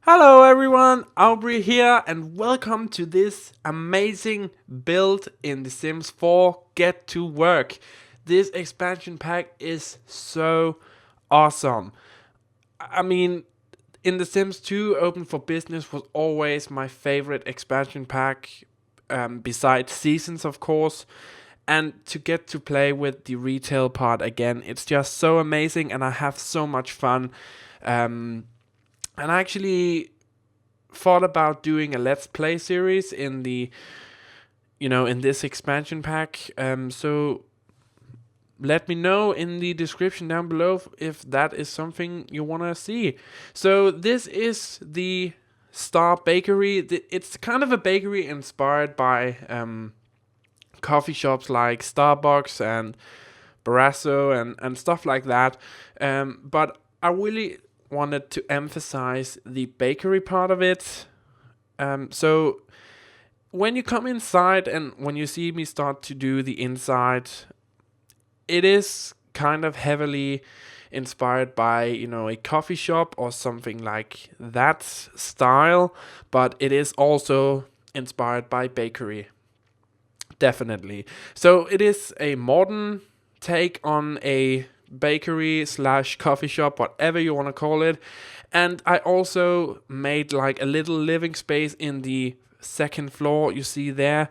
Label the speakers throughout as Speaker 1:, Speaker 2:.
Speaker 1: Hello everyone, Auvbri here, and welcome to this amazing build in The Sims 4 Get to Work. This expansion pack is so awesome. I mean, in The Sims 2, Open for Business was always my favorite expansion pack, besides Seasons, of course. And to get to play with the retail part again, it's just so amazing, and I have so much fun. And I actually thought about doing a let's play series in in this expansion pack. So let me know in the description down below if that is something you want to see. So this is the StarBakery. It's kind of a bakery inspired by coffee shops like Starbucks and Barrasso and stuff like that. But I really wanted to emphasize the bakery part of it. So when you come inside and when you see me start to do the inside, it is kind of heavily inspired by, a coffee shop or something like that style, but it is also inspired by bakery. Definitely. So it is a modern take on a bakery slash coffee shop, whatever you want to call it. And I also made like a little living space in the second floor you see there.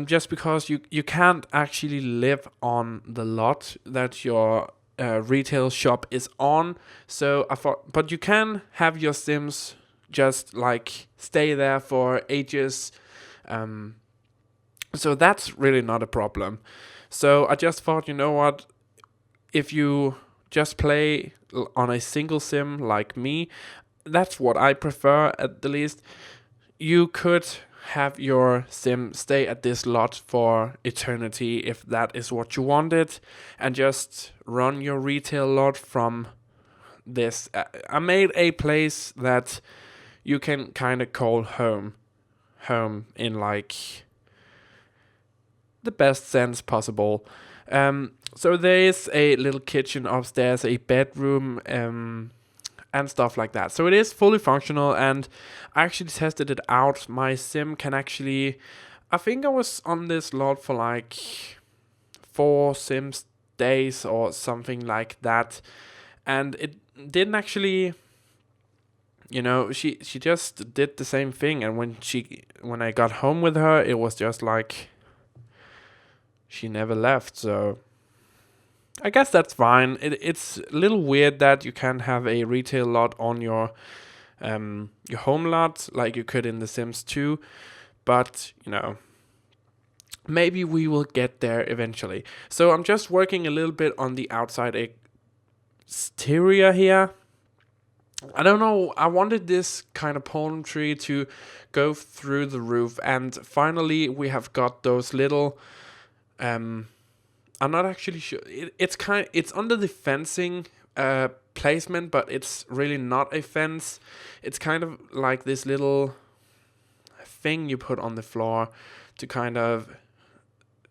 Speaker 1: Just because you can't actually live on the lot that your retail shop is on. So I thought, but you can have your Sims just like stay there for ages. So that's really not a problem. So I just thought, you know what? If you just play on a single sim like me, that's what I prefer at the least. You could have your sim stay at this lot for eternity if that is what you wanted, and just run your retail lot from this. I made a place that you can kind of call home. Home in like the best sense possible. So there is a little kitchen upstairs, a bedroom, and stuff like that. So it is fully functional, and I actually tested it out. My sim can actually, I think I was on this lot for like 4 Sims days or something like that, and it didn't actually. She just did the same thing, and when I got home with her, it was just like she never left. So I guess that's fine. It's a little weird that you can't have a retail lot on your home lot like you could in The Sims 2, but maybe we will get there eventually. So I'm just working a little bit on the outside exterior here. I don't know. I wanted this kind of palm tree to go through the roof, and finally we have got those little. I'm not actually sure. It's under the fencing placement, but it's really not a fence. It's kind of like this little thing you put on the floor to kind of,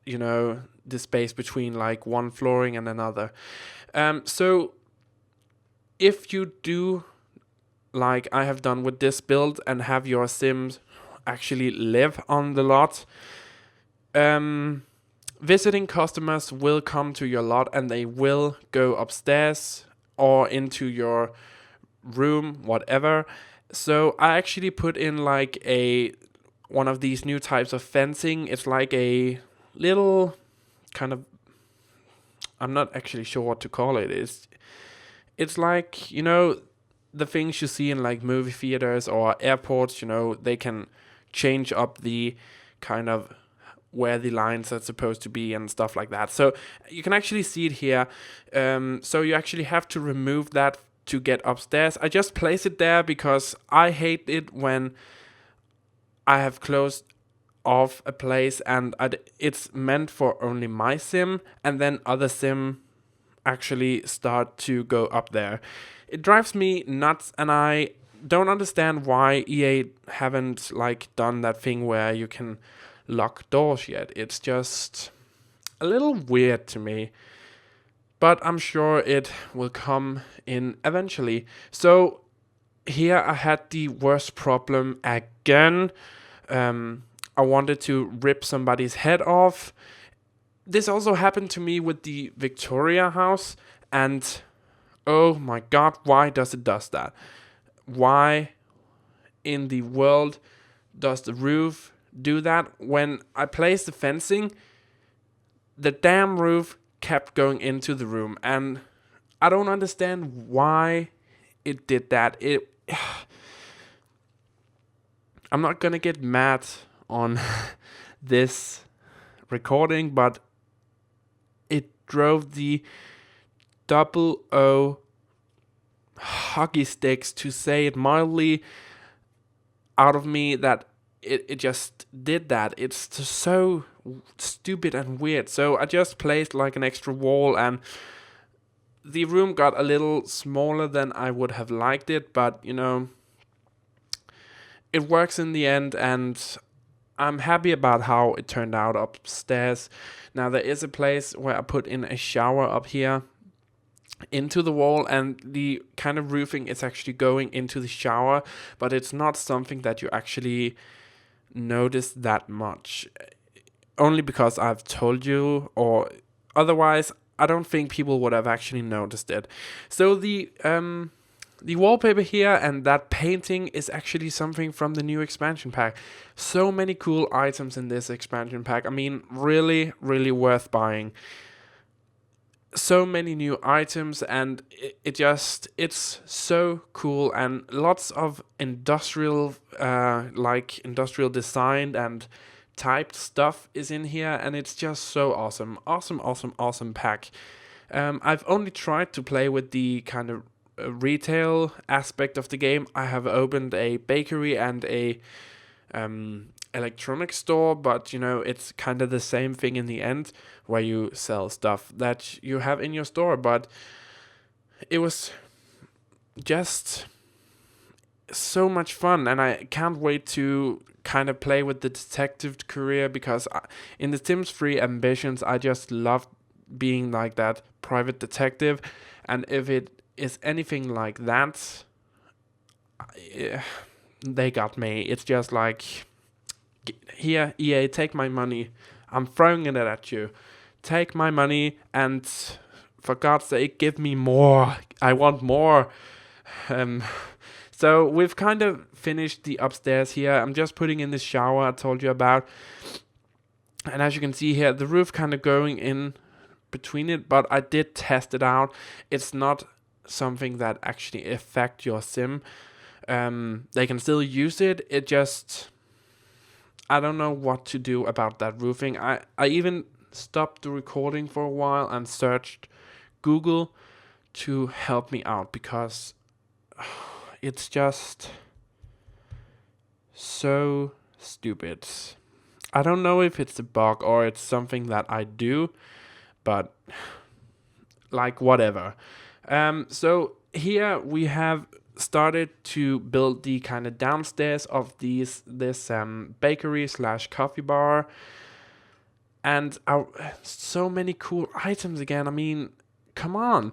Speaker 1: the space between like one flooring and another. So if you do like I have done with this build and have your Sims actually live on the lot, visiting customers will come to your lot and they will go upstairs or into your room, whatever. So I actually put in like one of these new types of fencing. It's like a little kind of, I'm not actually sure what to call it. It's like, the things you see in like movie theaters or airports, they can change up the kind of where the lines are supposed to be and stuff like that. So you can actually see it here. So you actually have to remove that to get upstairs. I just place it there because I hate it when I have closed off a place and it's meant for only my sim, and then other sim actually start to go up there. It drives me nuts, and I don't understand why EA haven't like done that thing where you can lock doors yet. It's just a little weird to me, but I'm sure it will come in eventually. So Here I had the worst problem again. I wanted to rip somebody's head off. This also happened to me with the Victoria house, and oh my god, why does it does that? Why in the world does the roof do that? When I placed the fencing, the damn roof kept going into the room, and I don't understand why it did that. I'm not gonna get mad on this recording, but it drove the double O hockey sticks, to say it mildly, out of me that it just did that. It's just so stupid and weird. So I just placed like an extra wall, and the room got a little smaller than I would have liked it, but it works in the end, and I'm happy about how it turned out upstairs. Now there is a place where I put in a shower up here into the wall, and the kind of roofing is actually going into the shower, but it's not something that you actually notice that much. Only because I've told you, or otherwise I don't think people would have actually noticed it. So the wallpaper here and that painting is actually something from the new expansion pack. So many cool items in this expansion pack. I mean, really, really worth buying. So many new items, and it's so cool, and lots of industrial design and typed stuff is in here, and it's just so awesome pack. I've only tried to play with the kind of retail aspect of the game. I have opened a bakery and a electronics store, but it's kind of the same thing in the end, where you sell stuff that you have in your store. But it was just so much fun, and I can't wait to kind of play with the detective career, because in the Sims 3 Ambitions I just loved being like that private detective, and if it is anything like that, they got me. It's just like, here, EA, take my money. I'm throwing it at you. Take my money, and for God's sake, give me more. I want more. So we've kind of finished the upstairs here. I'm just putting in this shower I told you about. And as you can see here, the roof kind of going in between it, but I did test it out. It's not something that actually affect your sim. They can still use it. It just, I don't know what to do about that roofing. I even stopped the recording for a while and searched Google to help me out, because it's just so stupid. I don't know if it's a bug or it's something that I do, but like, whatever. So here we have started to build the kind of downstairs of this bakery / coffee bar, and so many cool items again. I mean, come on.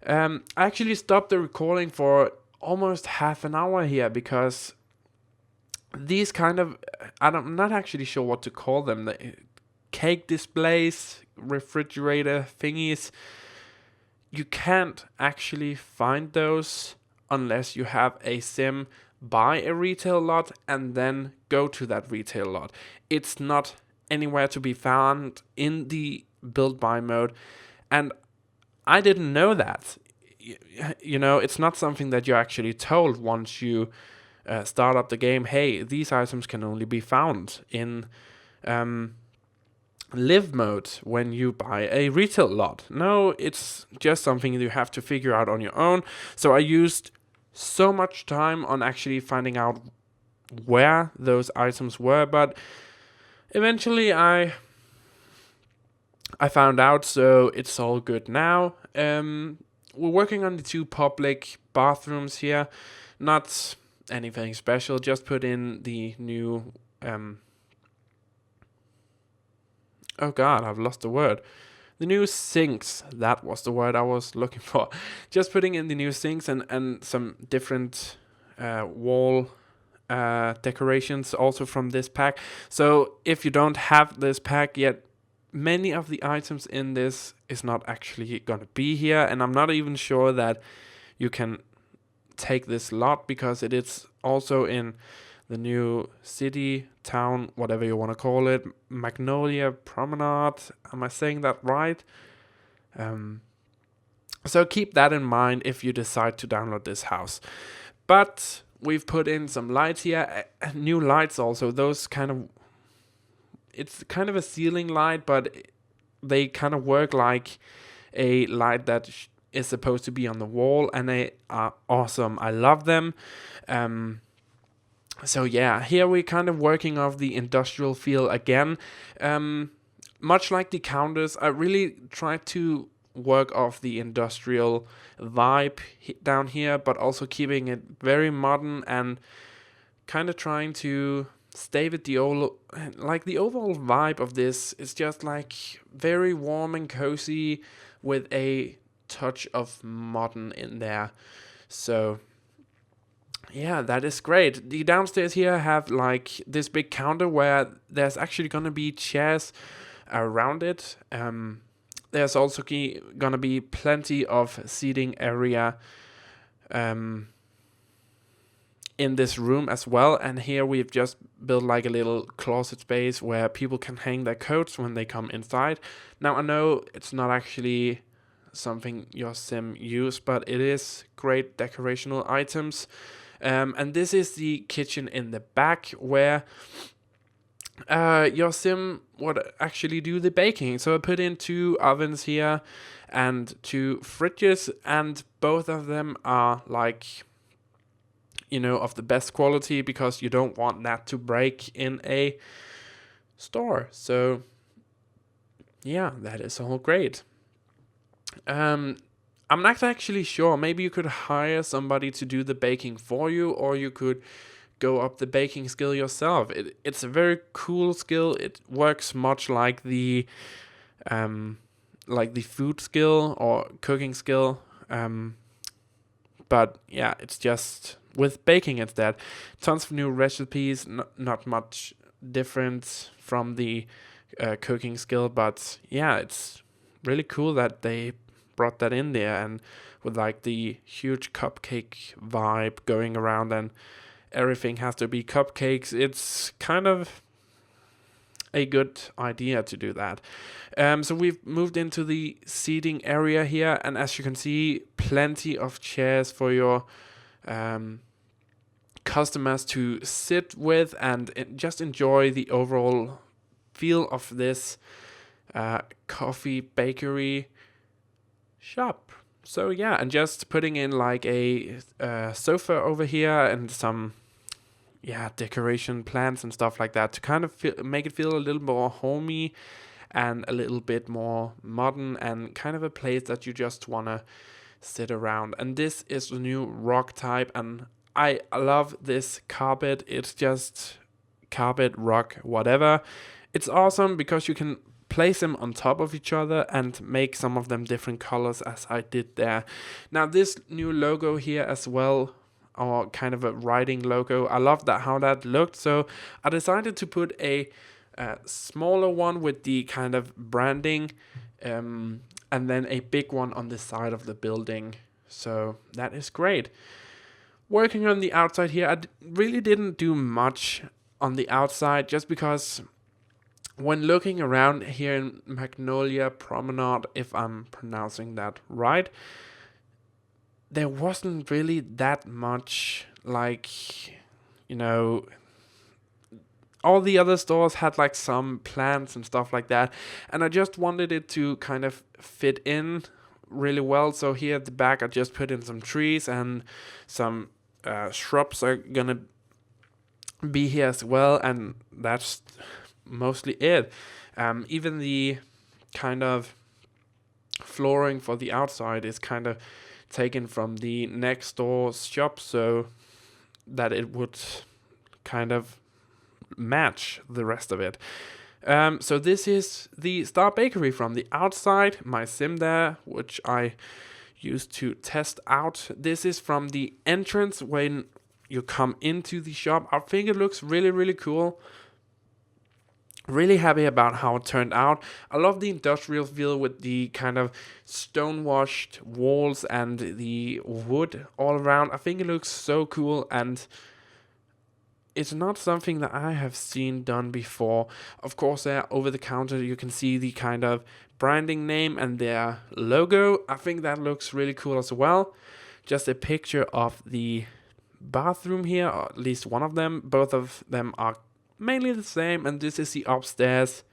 Speaker 1: I actually stopped the recording for almost half an hour here, because these kind of, I'm not actually sure what to call them, the cake displays, refrigerator thingies, you can't actually find those unless you have a sim buy a retail lot and then go to that retail lot. It's not anywhere to be found in the build buy mode, and I didn't know that. It's not something that you're actually told once you start up the game. Hey, these items can only be found in live mode when you buy a retail lot. No, it's just something you have to figure out on your own. So I used so much time on actually finding out where those items were, but eventually I found out, so it's all good now. We're working on the 2 public bathrooms here. Not anything special, just put in the new oh god, I've lost the word. The new sinks, that was the word I was looking for. Just putting in the new sinks and some different wall decorations also from this pack. So if you don't have this pack yet, many of the items in this is not actually gonna be here, and I'm not even sure that you can take this lot because it is also in the new city, town, whatever you want to call it, Magnolia Promenade. Am I saying that right? So keep that in mind if you decide to download this house. But we've put in some lights here, new lights also. Those kind of, it's kind of a ceiling light, but they kind of work like a light that is supposed to be on the wall, and they are awesome. I love them. So yeah, here we're kind of working off the industrial feel again. Much like the counters, I really tried to work off the industrial vibe down here, but also keeping it very modern and kind of trying to stay with the old, like the overall vibe of this is just like very warm and cozy with a touch of modern in there. So yeah, that is great. The downstairs here have like this big counter where there's actually gonna be chairs around it. There's also gonna be plenty of seating area in this room as well. And here we've just built like a little closet space where people can hang their coats when they come inside. Now I know it's not actually something your sim use, but it is great decorational items. And this is the kitchen in the back where your sim would actually do the baking. So I put in 2 ovens here and 2 fridges, and both of them are like, you know, of the best quality because you don't want that to break in a store. So yeah, that is all great. I'm not actually sure. Maybe you could hire somebody to do the baking for you, or you could go up the baking skill yourself. It's a very cool skill. It works much like the food skill or cooking skill. But yeah, it's just with baking instead. Tons of new recipes, not much different from the cooking skill, but yeah, it's really cool that they brought that in there, and with like the huge cupcake vibe going around and everything has to be cupcakes. It's kind of a good idea to do that. So we've moved into the seating area here, and as you can see, plenty of chairs for your customers to sit with and just enjoy the overall feel of this coffee bakery shop. So yeah, and just putting in like a sofa over here and some decoration plants and stuff like that to kind of make it feel a little more homey and a little bit more modern and kind of a place that you just want to sit around. And this is the new rock type, and I love this carpet. It's just carpet, rock, whatever. It's awesome because you can place them on top of each other and make some of them different colors as I did there. Now this new logo here as well, or kind of a writing logo, I love that how that looked, so I decided to put a smaller one with the kind of branding and then a big one on the side of the building. So that is great. Working on the outside here, I really didn't do much on the outside just because when looking around here in Magnolia Promenade, if I'm pronouncing that right, there wasn't really that much, like, you know, all the other stores had like some plants and stuff like that, and I just wanted it to kind of fit in really well. So here at the back I just put in some trees, and some shrubs are gonna be here as well, and that's mostly it. Even the kind of flooring for the outside is kind of taken from the next door shop, so that it would kind of match the rest of it. So this is the StarBakery from the outside, my sim there, which I used to test out. This is from the entrance when you come into the shop. I think it looks really cool. Really happy about how it turned out. I love the industrial feel with the kind of stone-washed walls and the wood all around. I think it looks so cool, and it's not something that I have seen done before. Of course, there over the counter you can see the kind of branding name and their logo. I think that looks really cool as well. Just a picture of the bathroom here, or at least one of them. Both of them are mainly the same, and this is the upstairs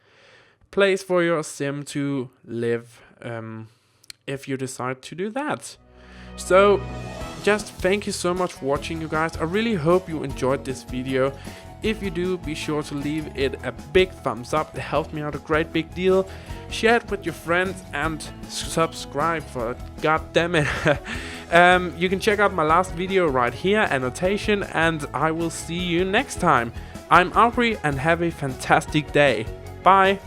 Speaker 1: place for your sim to live, if you decide to do that. So just thank you so much for watching, you guys. I really hope you enjoyed this video. If you do, be sure to leave it a big thumbs up. It helps me out a great big deal. Share it with your friends and subscribe, for god damn it. You can check out my last video right here, annotation, and I will see you next time. I'm Auvbri, and have a fantastic day. Bye.